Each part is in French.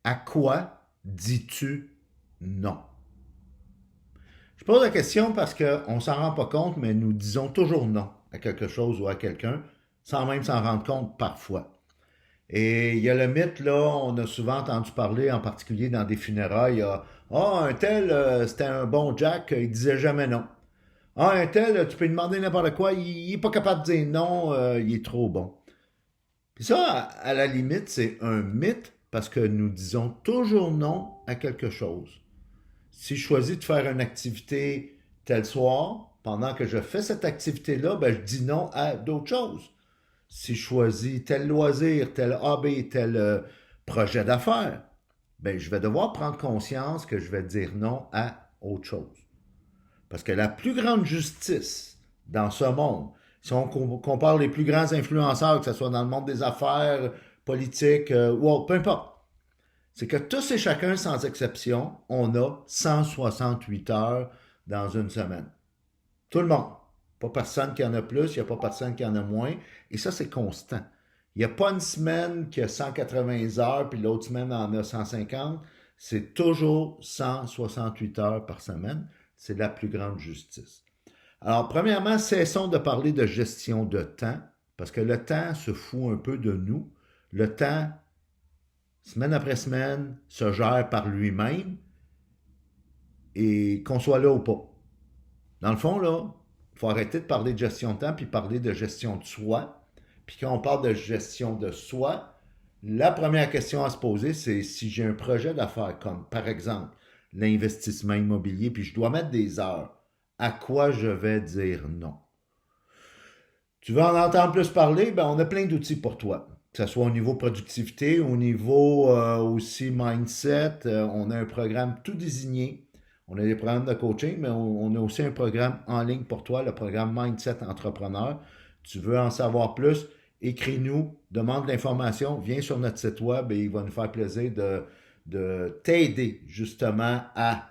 À quoi dis-tu non? Je pose la question parce qu'on ne s'en rend pas compte, mais nous disons toujours non à quelque chose ou à quelqu'un, sans même s'en rendre compte parfois. Et il y a le mythe, là, on a souvent entendu parler, en particulier dans des funérailles, ah, un tel, c'était un bon Jack, il disait jamais non. Ah, un tel, tu peux lui demander n'importe quoi, il n'est pas capable de dire non, il est trop bon. Puis ça, à la limite, c'est un mythe parce que nous disons toujours non à quelque chose. Si je choisis de faire une activité tel soir, pendant que je fais cette activité-là, ben, je dis non à d'autres choses. Si je choisis tel loisir, tel hobby, tel projet d'affaires, ben, je vais devoir prendre conscience que je vais dire non à autre chose. Parce que la plus grande justice dans ce monde, si on compare les plus grands influenceurs, que ce soit dans le monde des affaires, politique ou autre, peu importe, c'est que tous et chacun, sans exception, on a 168 heures dans une semaine. Tout le monde. Pas personne qui en a plus, il n'y a pas personne qui en a moins. Et ça, c'est constant. Il n'y a pas une semaine qui a 180 heures, puis l'autre semaine en a 150. C'est toujours 168 heures par semaine. C'est la plus grande justice. Alors, premièrement, cessons de parler de gestion de temps, parce que le temps se fout un peu de nous. Le temps, semaine après semaine, se gère par lui-même, et qu'on soit là ou pas. Dans le fond, là, il faut arrêter de parler de gestion de temps puis parler de gestion de soi. Puis quand on parle de gestion de soi, la première question à se poser, c'est si j'ai un projet d'affaires comme, par exemple, l'investissement immobilier, puis je dois mettre des heures, à quoi je vais dire non? Tu veux en entendre plus parler? Ben, on a plein d'outils pour toi. Que ce soit au niveau productivité, au niveau aussi mindset. On a un programme tout désigné. On a des programmes de coaching, mais on a aussi un programme en ligne pour toi, le programme Mindset Entrepreneur. Tu veux en savoir plus? Écris-nous, demande l'information, viens sur notre site web et il va nous faire plaisir de t'aider justement à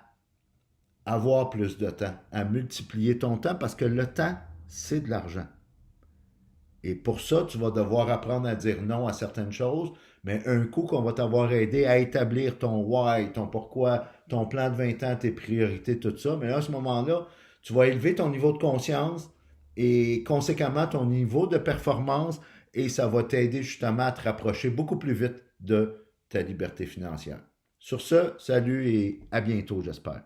avoir plus de temps, à multiplier ton temps parce que le temps, c'est de l'argent. Et pour ça, tu vas devoir apprendre à dire non à certaines choses, mais un coup qu'on va t'avoir aidé à établir ton why, ton pourquoi, ton plan de 20 ans, tes priorités, tout ça, mais là, à ce moment-là, tu vas élever ton niveau de conscience et conséquemment ton niveau de performance et ça va t'aider justement à te rapprocher beaucoup plus vite de ta liberté financière. Sur ce, salut et à bientôt, j'espère.